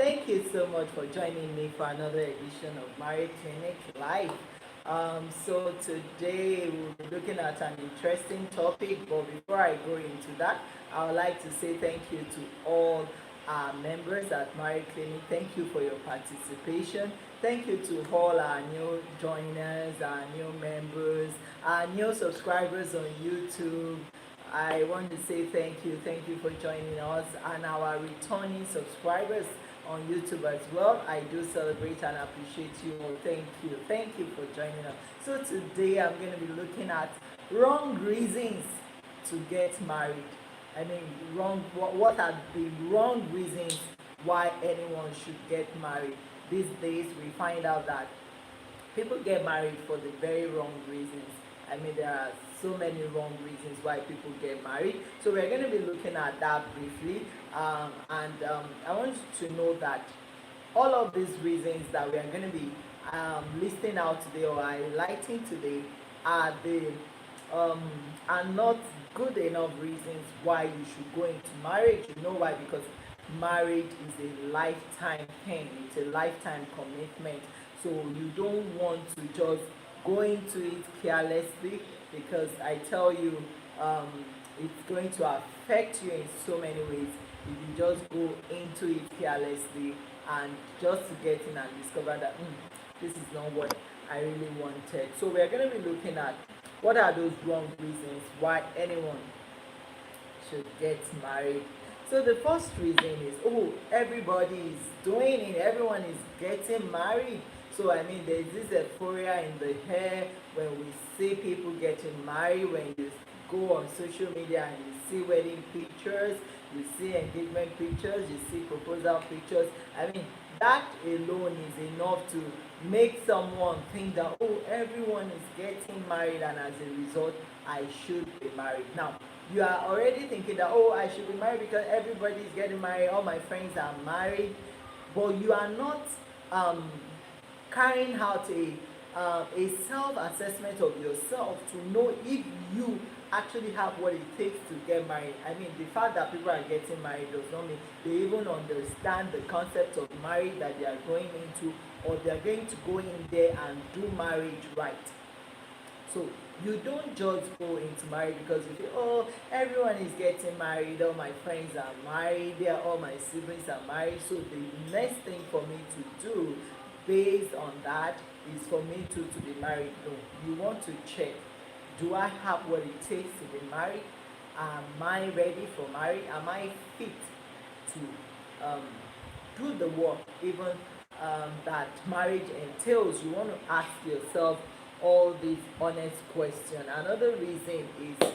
thank you so much for joining me for another edition of Married Clinic Live. So today we'll be looking at an interesting topic, but before I go into that, I would like to say thank you to all our members at Married Clinic. Thank you for your participation. Thank you to all our new joiners, our new members, our new subscribers on YouTube. I want to say thank you for joining us, and our returning subscribers on YouTube as well. I do celebrate and appreciate you all. Thank you for joining us. So today I'm going to be looking at wrong reasons to get married. I mean, what are the wrong reasons why anyone should get married? These days we find out that people get married for the very wrong reasons. I mean, there are so many wrong reasons why people get married. So we're going to be looking at that briefly. I want you to know that all of these reasons that we are going to be listing out today or highlighting today are the are not good enough reasons why you should go into marriage. You know why? Because marriage is a lifetime thing. It's a lifetime commitment. So you don't want to just go into it carelessly, because I tell you, it's going to affect you in so many ways if you just go into it carelessly and just to get in and discover that this is not what I really wanted. So we're going to be looking at what are those wrong reasons why anyone should get married. So the first reason is, oh, everybody is doing it, everyone is getting married. So I mean, there's this euphoria in the air when we see people getting married. When you go on social media and you see wedding pictures, you see engagement pictures, you see proposal pictures. I mean, that alone is enough to make someone think that, oh, everyone is getting married, and as a result, I should be married. Now, you are already thinking that, oh, I should be married because everybody is getting married, all my friends are married, but you are not carrying out a self-assessment of yourself to know if you actually have what it takes to get married. I mean, the fact that people are getting married does not mean they even understand the concept of marriage that they are going into, or they are going to go in there and do marriage right. So you don't just go into marriage because you feel, oh, everyone is getting married, all my friends are married, all my siblings are married, so the next thing for me to do based on that is for me to be married. No, you want to check, do I have what it takes to be married? Am I ready for marriage? Am I fit to do the work even that marriage entails? You want to ask yourself all these honest questions. Another reason is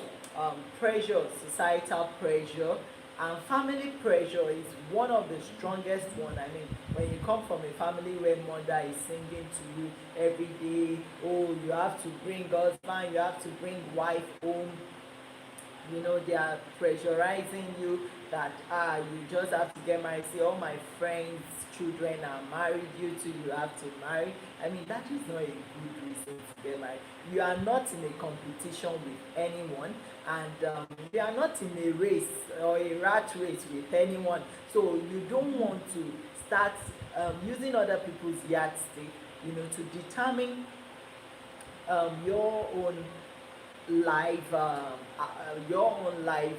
pressure, societal pressure, and family pressure is one of the strongest one. I mean, when you come from a family where mother is singing to you every day, oh, you have to bring husband, you have to bring wife home, you know, they are pressurizing you that you just have to get married. See, all my friends children are married, you too, you have to marry. I mean, that is not a good reason to get married. You are not in a competition with anyone, and you are not in a race or a rat race with anyone. So you don't want to start using other people's yardstick, you know, to determine your own life, your own life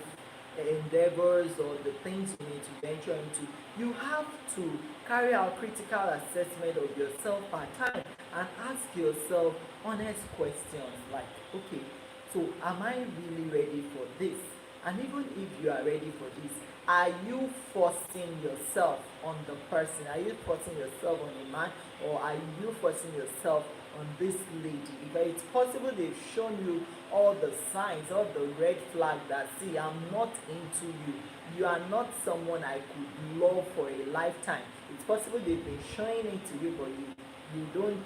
endeavors or the things you need to venture into. You have to carry out critical assessment of yourself part time and ask yourself honest questions like, okay, so am I really ready for this? And even if you are ready for this, are you forcing yourself on the person? Are you forcing yourself on a man, or are you forcing yourself on this lady? Because it's possible they've shown you all the signs, all the red flags that, see, I'm not into you. You are not someone I could love for a lifetime. It's possible they've been showing it to you, but you don't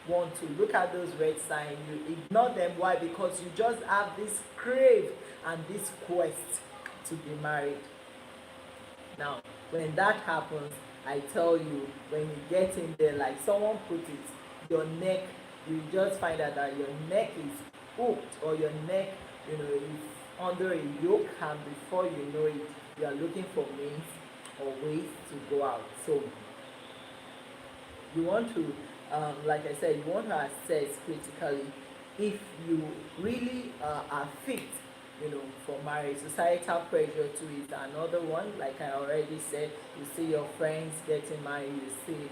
want to look at those red signs. You ignore them. Why? Because you just have this crave and this quest to be married. Now, when that happens, I tell you, when you get in there, like someone put it, your neck, you just find out that your neck is hooked, or your neck, you know, is under a yoke, and before you know it, you are looking for means or ways to go out. So You want to, like I said, you want to assess critically if you really are fit, for marriage. Societal pressure too is another one. Like I already said, you see your friends getting married, you see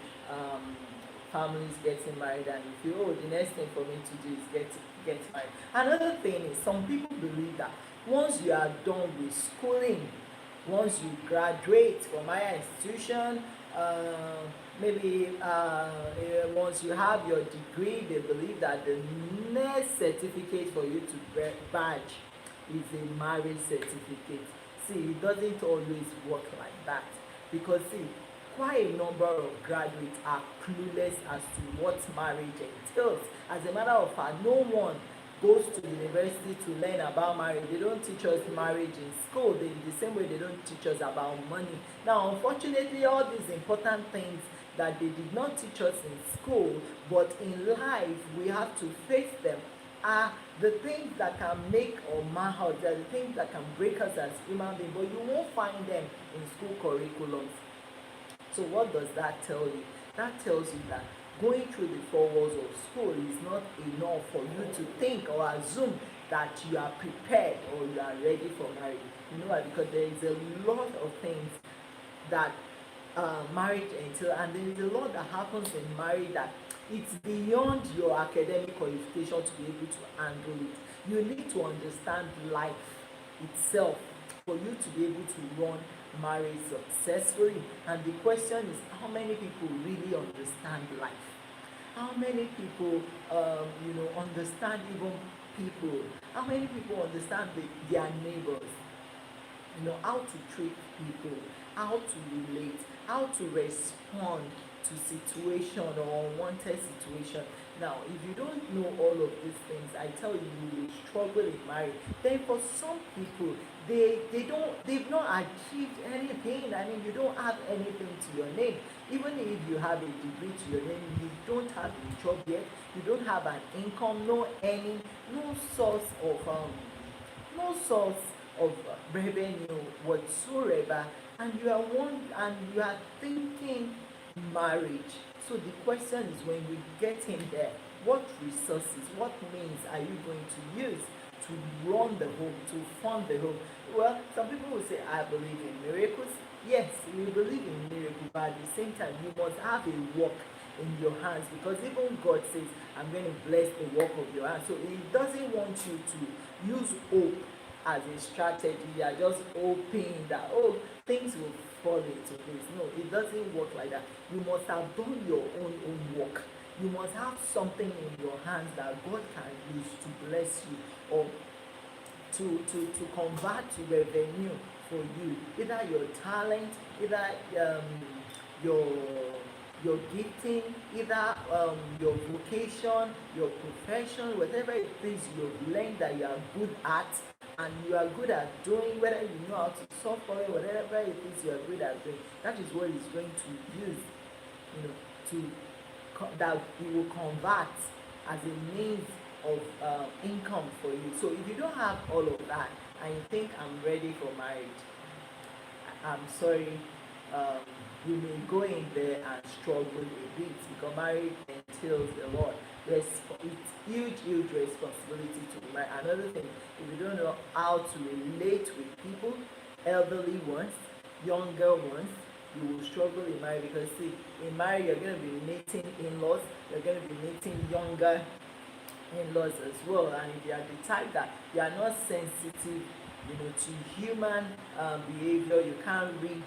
families getting married, and you feel, oh, the next thing for me to do is get married. Another thing is some people believe that once you are done with schooling, once you graduate from higher institution, maybe once you have your degree, they believe that the next certificate for you to badge is a marriage certificate. See, it doesn't always work like that, because see, quite a number of graduates are clueless as to what marriage entails. As a matter of fact, no one goes to university to learn about marriage. They don't teach us marriage in school. The same way they don't teach us about money. Now, unfortunately, all these important things that they did not teach us in school, but in life we have to face them, are the things that can make or mar us. They are the things that can break us as human beings, but you won't find them in school curriculums. So what does that tell you? That tells you that going through the four walls of school is not enough for you to think or assume that you are prepared or you are ready for marriage. You know why? Because there is a lot of things that marriage entails, and there is a lot that happens in marriage that it's beyond your academic qualification to be able to handle it. You need to understand life itself for you to be able to run marriage successfully. And the question is, how many people really understand life? How many people understand even people? How many people understand their neighbors? How to treat people, how to relate, how to respond to situation or unwanted situation. Now, if you don't know all of these things, I tell you, you will struggle in marriage. Then for some people, they've not achieved anything. I mean, you don't have anything to your name. Even if you have a degree to your name, you don't have a job yet, you don't have an income, no earning, no source of revenue whatsoever, and you are thinking marriage. So the question is, when you get in there, what resources, what means are you going to use to run the home, to fund the home? Well, some people will say, I believe in miracles. Yes, we believe in miracles, but at the same time, you must have a work in your hands, because even God says, I'm going to bless the work of your hands. So He doesn't want you to use hope as a strategy. You are just hoping that, oh, things will fall into place. No, it doesn't work like that. You must have done your own work. You must have something in your hands that God can use to bless you, or to convert to revenue for you. Either your talent, either your your gifting, either your vocation, your profession, whatever it is you've learned that you are good at, and you are good at doing, whether you know how to solve problem, whatever it is you are good at doing, that is what He's going to use, to that He will convert as a means of income for you. So if you don't have all of that and you think, I'm ready for marriage, I'm sorry, you may go in there and struggle a bit, because marriage entails a lot. It's huge responsibility to be married. Another thing, if you don't know how to relate with people, elderly ones, younger ones, you will struggle in marriage, because see, in marriage you're going to be meeting in-laws, you're going to be meeting younger in-laws as well, and if you are the type that you are not sensitive, to human behavior, you can't read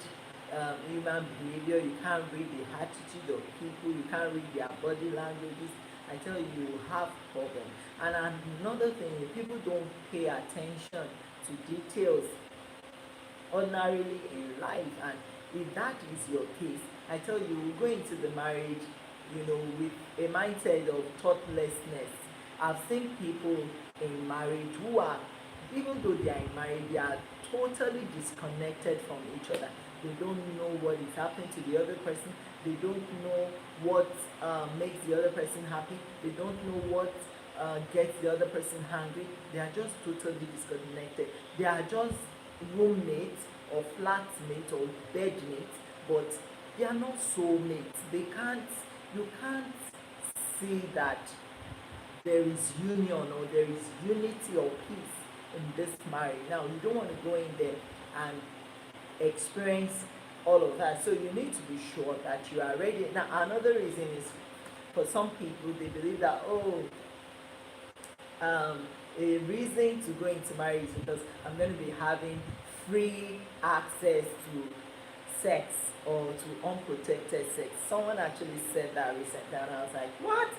human behavior, you can't read the attitude of people, you can't read their body languages, I tell you, you will have problems. And another thing, people don't pay attention to details ordinarily in life, and if that is your case, I tell you, you will go into the marriage, with a mindset of thoughtlessness. I've seen people in marriage who are, even though they are in marriage, they are totally disconnected from each other. They don't know what is happening to the other person. They don't know what makes the other person happy. They don't know what gets the other person hungry. They are just totally disconnected. They are just roommates or flatmates or bedmates, but they are not soulmates. They can't you can't see that there is union or there is unity or peace in this marriage. Now, you don't want to go in there and experience all of that. So you need to be sure that you are ready. Now, another reason is for some people, they believe that, oh, a reason to go into marriage is because I'm going to be having free access to sex or to unprotected sex. Someone actually said that recently, and I was like, what?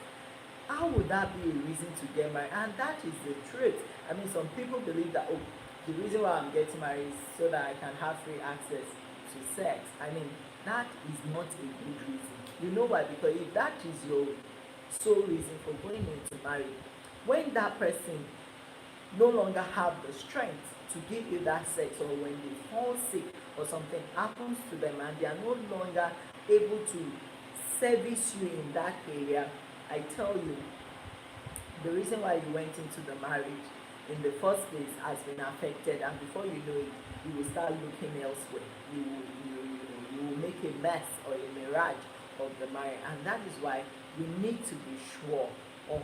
How would that be a reason to get married? And that is the truth. I mean, some people believe that, oh, the reason why I'm getting married is so that I can have free access to sex. I mean, that is not a good reason. You know why? Because if that is your sole reason for going into marriage, when that person no longer have the strength to give you that sex, or when they fall sick or something happens to them and they are no longer able to service you in that area, I tell you, the reason why you went into the marriage in the first place has been affected, and before you know it, you will start looking elsewhere. You will make a mess or a mirage of the marriage, and that is why we need to be sure of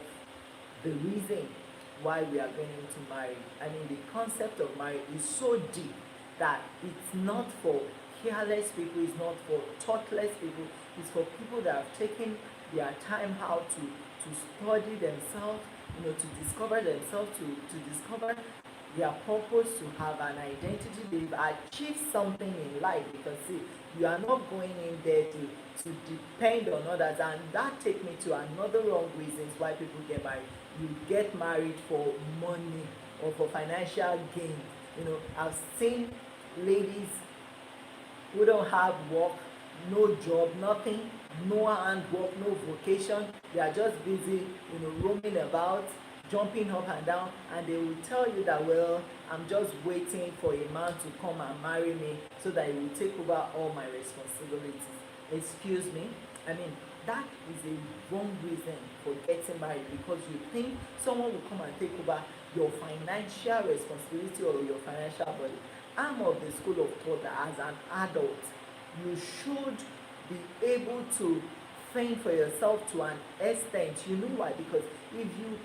the reason why we are going into marriage. I mean, the concept of marriage is so deep that it's not for careless people, it's not for thoughtless people, it's for people that have taken their time out to study themselves, to discover themselves, to discover their purpose, to have an identity. They've achieved something in life, because see, you are not going in there to depend on others. And that takes me to another wrong reasons why people get married. You get married for money or for financial gain. I've seen ladies who don't have work, no job, nothing, no handwork, no vocation. They are just busy, roaming about, jumping up and down, and they will tell you that, well, I'm just waiting for a man to come and marry me so that he will take over all my responsibilities. Excuse me? I mean, that is a wrong reason for getting married, because you think someone will come and take over your financial responsibility or your financial body. I'm of the school of thought that as an adult, you should be able to fend for yourself to an extent. You know why? Because if you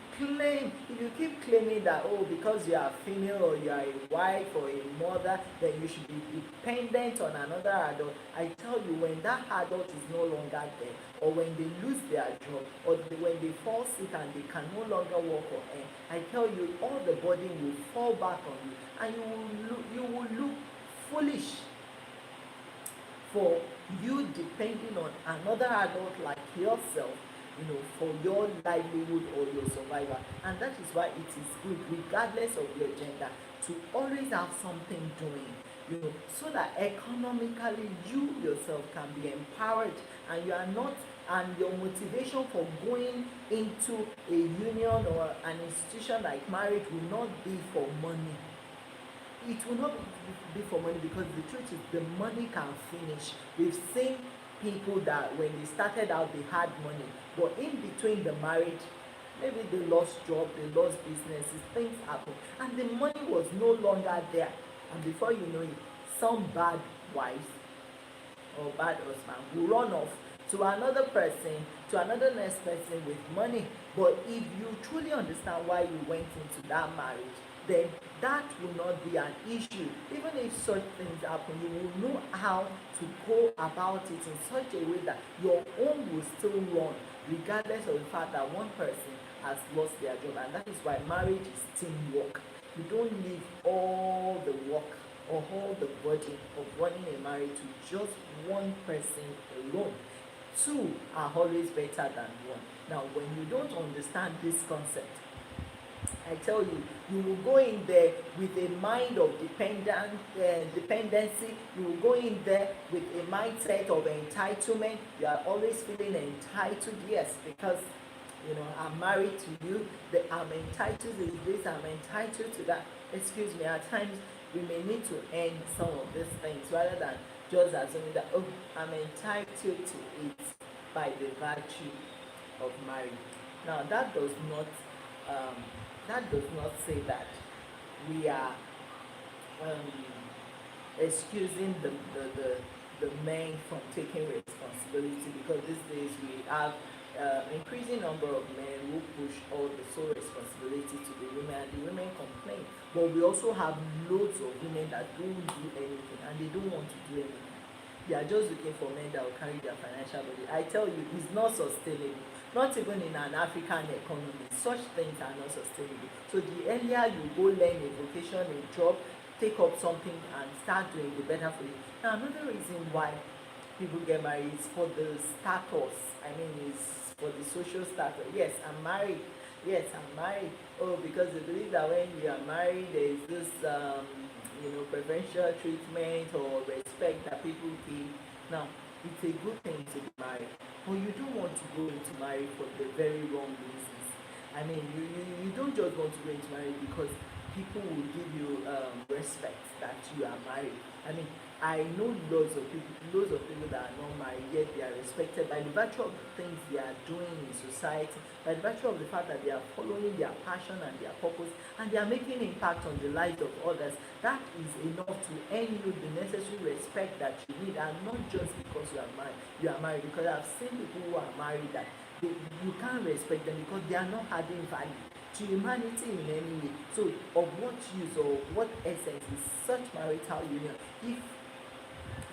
keep claiming that, oh, because you are female or you are a wife or a mother, then you should be dependent on another adult, I tell you, when that adult is no longer there, or when they lose their job, or when they fall sick and they can no longer work or earn, I tell you, all the burden will fall back on you, and you will look foolish for you depending on another adult like yourself, for your livelihood or your survival. And that is why it is good, regardless of your gender, to always have something doing, so that economically you yourself can be empowered, and you are not, and your motivation for going into a union or an institution like marriage will not be for money. It will not be for money, because the truth is the money can finish. We've seen people that when they started out they had money, but in between the marriage, maybe they lost job, they lost businesses, things happen, and the money was no longer there. And before you know it, some bad wives or bad husband will run off to another person, to another next person with money. But if you truly understand why you went into that marriage, then that will not be an issue. Even if such things happen, you will know how to go about it in such a way that your own will still run, regardless of the fact that one person has lost their job. And that is why marriage is teamwork. You don't leave all the work or all the burden of running a marriage to just one person alone. Two are always better than one. Now, when you don't understand this concept, I tell you, you will go in there with a mind of dependency. You will go in there with a mindset of entitlement. You are always feeling entitled, yes, because I'm married to you. I'm entitled to this. I'm entitled to that. Excuse me. At times we may need to end some of these things rather than just assuming that, oh, I'm entitled to it by the virtue of marriage. Now that does not say that we are excusing the men from taking responsibility. responsibility, because these days we have increasing number of men who push all the sole responsibility to the women, and the women complain. But we also have loads of women that don't do anything, and they don't want to do anything. They are just looking for men that will carry their financial burden. I tell you, it's not sustainable. Not even in an African economy, such things are not sustainable. So the earlier you go learn a vocation, a job, take up something and start doing, the better for you. Now another reason why people get married is for the status. I mean, it's for the social status. Yes, I'm married. Yes, I'm married. Oh, because they believe that when you are married, there is this, preferential treatment or respect that people give. Now, it's a good thing to be married, but you don't want to go into marriage for the very wrong reasons. I mean, you don't just want to go into marriage because people will give you respect that you are married. I mean, I know loads of people that are not married, yet they are respected by the virtue of the things they are doing in society, by the virtue of the fact that they are following their passion and their purpose, and they are making impact on the lives of others. That is enough to earn you the necessary respect that you need, and not just because you are married. You are married, because I've seen people who are married that you can't respect them because they are not adding value to humanity in any way. So, of what use or what essence is such marital union if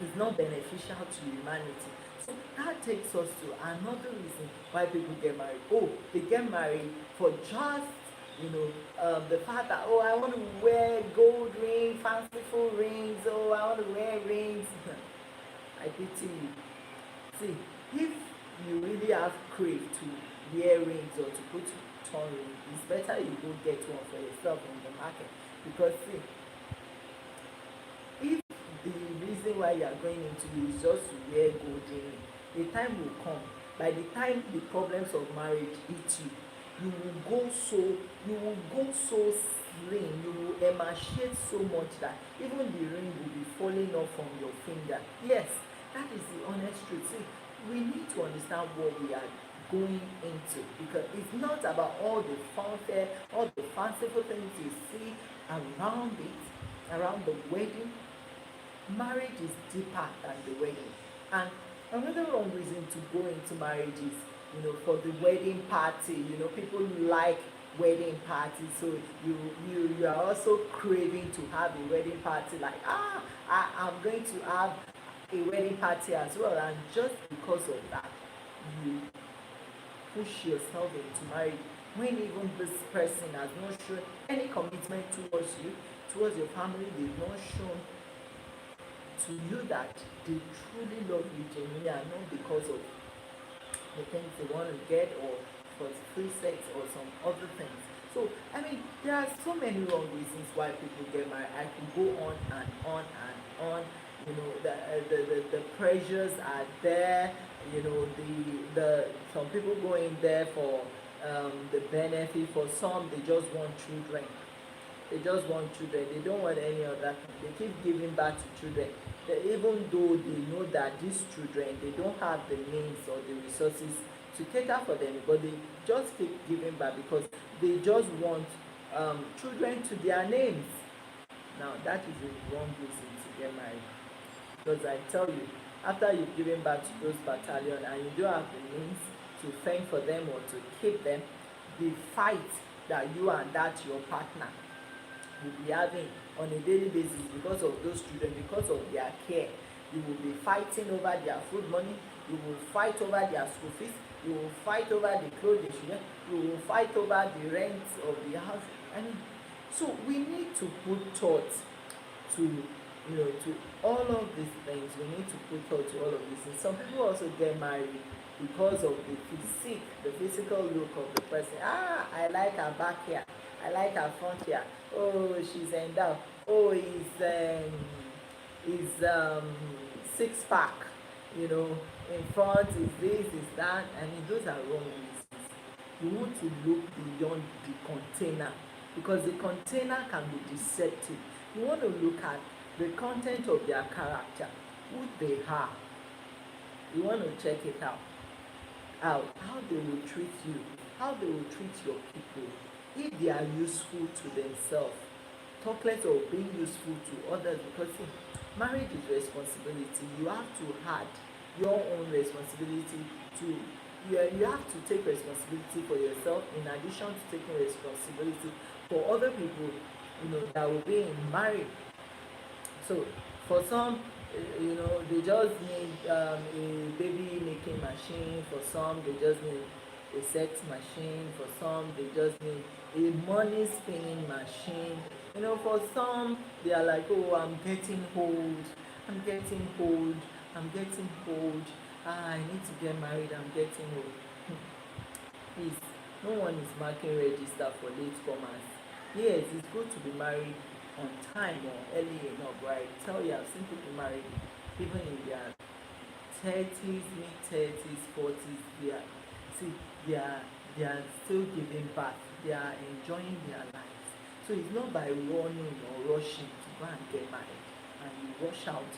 it's not beneficial to humanity? So that takes us to another reason why people get married. Oh, they get married for just the fact that, oh, I want to wear gold rings, fanciful rings. Oh, I want to wear rings. I pity you. See, if you really have crave to wear rings or to put on rings, it's better you go get one for yourself on the market. Because see, if the reason why you are going into it is just to wear gold ring, a time will come. By the time the problems of marriage hit you, you will go so slim, you will emaciate so much that even the ring will be falling off from your finger. Yes, that is the honest truth. See, we need to understand what we are going into, because it's not about all the fanfare, all the fanciful things you see around it, around the wedding. Marriage is deeper than the wedding. And another wrong reason to go into marriage is, for the wedding party. People like wedding parties, so you are also craving to have a wedding party. Like, I'm going to have a wedding party as well, and just because of that, you push yourself into marriage when even this person has not shown any commitment towards you, towards your family. They've not shown to you that they truly love you genuinely, and not because of the things they want to get, or for free sex or some other things. So, I mean, there are so many wrong reasons why people get married. I could go on and on and on. The pressures are there. The some people go in there for the benefit. For some, they just want children. They just want children. They don't want any other thing. They keep giving back to children. Even though they know that these children, they don't have the means or the resources to cater for them, but they just keep giving back because they just want children to their names. Now, that is a wrong reason to get married. Because I tell you, after you've given back to those battalions and you don't have the means to fend for them or to keep them, the fight that you and that your partner will be having on a daily basis because of those children, because of their care. You will be fighting over their food money, you will fight over their school fees, you will fight over the clothes they should wear, you will fight over the rent of the house. So we need to put thought to to all of these things. We need to put thought to all of these things. Some people also get married because of the physical look of the person. I like her back here, I like her front here. Oh, she's endowed. Oh, is 6 pack. In front is this, is that. I mean, those are wrong reasons. You want to look beyond the container, because the container can be deceptive. You want to look at the content of their character, who they are. You want to check it out. How they will treat you, how they will treat your people, if they are useful to themselves, talk less of being useful to others. Because see, marriage is responsibility. You have to add your own responsibility to, you have to take responsibility for yourself in addition to taking responsibility for other people, that will be in marriage. So for some, they just need a baby making machine. For some, they just need a sex machine. For some, they just need a money spinning machine. For some, they are like, oh, I'm getting old. I'm getting old. I'm getting old. I need to get married. I'm getting old. Please, no one is marking register for latecomers. Yes, it's good to be married on time or early enough, but I tell you, I've seen people married even in their 30s, mid 30s, 40s. See, they are, they are still giving back. They are enjoying their lives. So it's not by running or rushing to go and get married and you rush out,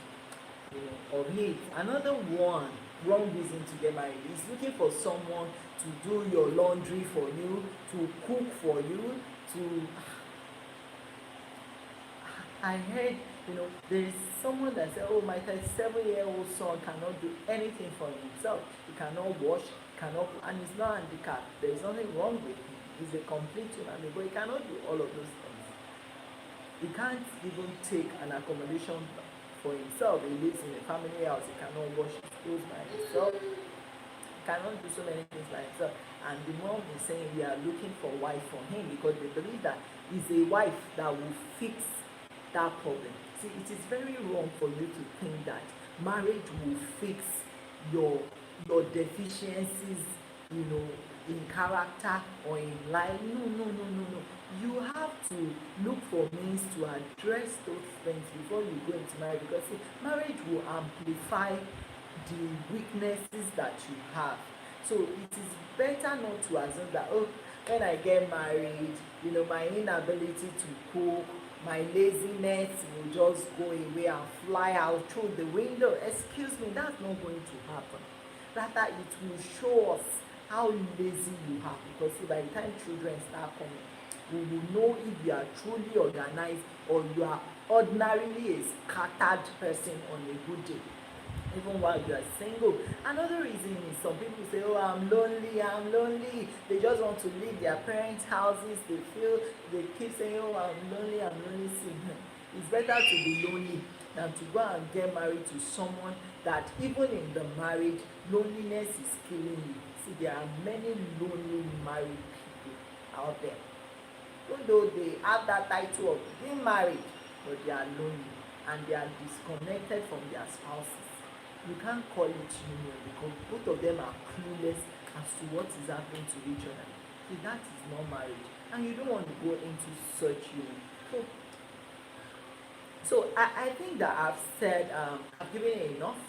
or hate. Another one wrong reason to get married is looking for someone to do your laundry for you, to cook for you, to I heard, there is someone that said, oh, my 37-year-old son cannot do anything for himself. He cannot wash, cannot, and he's not handicapped. There is nothing wrong with him. He's a complete human being, but he cannot do all of those things. He can't even take an accommodation for himself. He lives in a family house. He cannot wash his clothes by himself. He cannot do so many things by himself. And the mom is saying we are looking for a wife for him because they believe that he's a wife that will fix that problem. See, it is very wrong for you to think that marriage will fix your deficiencies, in character or in life. No, no, no, no, no. You have to look for means to address those things before you go into marriage, because see, marriage will amplify the weaknesses that you have. So it is better not to assume that, oh, when I get married, my inability to cook, my laziness will just go away and fly out through the window. Excuse me, that's not going to happen. Rather, it will show us how lazy you are, because see, by the time children start coming, we will know if you are truly organized or you are ordinarily a scattered person on a good day, even while you are single. Another reason is some people say, oh, I'm lonely. They just want to leave their parents' houses. They keep saying, oh, I'm lonely. See, it's better to be lonely than to go and get married to someone that even in the marriage, loneliness is killing you. See, there are many lonely married people out there. Even though they have that title of being married, but they are lonely and they are disconnected from their spouses. You can't call it union because both of them are clueless as to what is happening to each other. See, that is not marriage, and you don't want to go into such union. So I think that I've said, I've given enough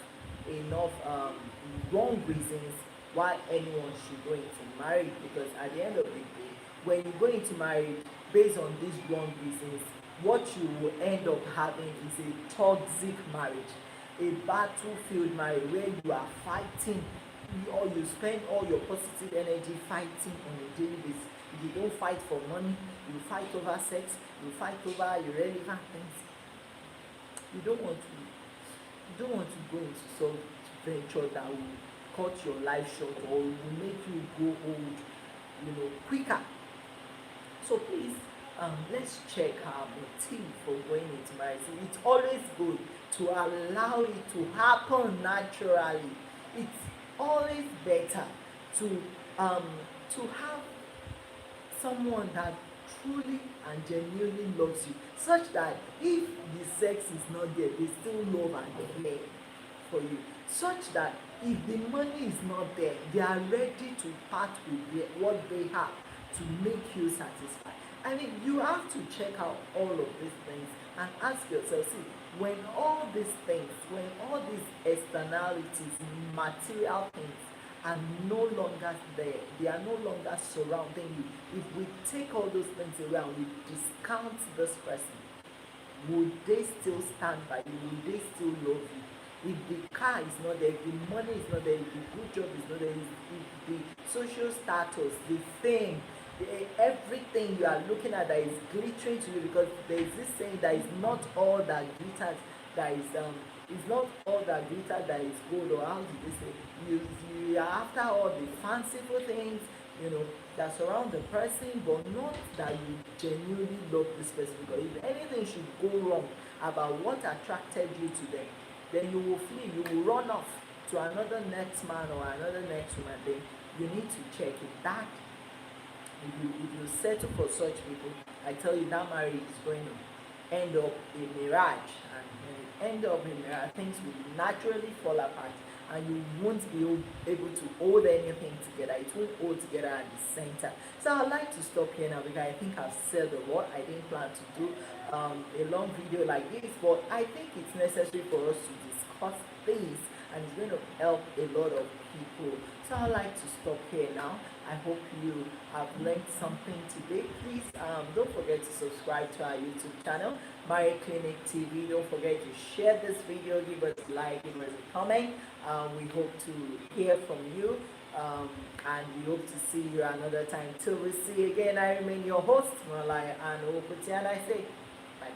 wrong reasons why anyone should go into marriage, because at the end of the day, when you go into marriage based on these wrong reasons, what you will end up having is a toxic marriage, a battlefield marriage where you are fighting, or you spend all your positive energy fighting on a daily basis. If you don't fight for money, you fight over sex, you fight over irrelevant things. You don't want to go into some venture that will cut your life short or will make you go old, quicker. So please, let's check our motive for going into marriage. It's always good to allow it to happen naturally. It's always better to have someone that truly and genuinely loves you, such that if the sex is not there, they still love and care for you, such that if the money is not there, they are ready to part with what they have to make you satisfied. I mean, you have to check out all of these things and ask yourself, see, when all these things, when all these externalities, material things are no longer there, they are no longer surrounding you, if we take all those things away and we discount this person, would they still stand by you? Would they still love you? If the car is not there, if the money is not there, if the good job is not there, if the social status, the fame, everything you are looking at that is glittering to you, because there is this saying that is not all that glitters that is It's not all that glitter that is gold, or how do they say? You are after all the fanciful things, you know, that surround the person, but not that you genuinely love this person. Because if anything should go wrong about what attracted you to them, then you will flee, you will run off to another next man or another next woman. Then you need to check if that, if you settle for such people, I tell you that marriage is going to end up a mirage. And when it end up a mirage, things will naturally fall apart, and you won't be able to hold anything together. It won't hold together at the center. So I'd like to stop here now, because I think I've said a lot. I didn't plan to do a long video like this, but I think it's necessary for us to discuss things, and it's going to help a lot of people. So I'd like to stop here now. I hope you have learned something today. Please don't forget to subscribe to our YouTube channel, Marriage Clinic TV. Don't forget to share this video, give us a like, give us a comment. We hope to hear from you, and we hope to see you another time. Till we see you again, I remain your host, Malaya and Okuti, and I say bye.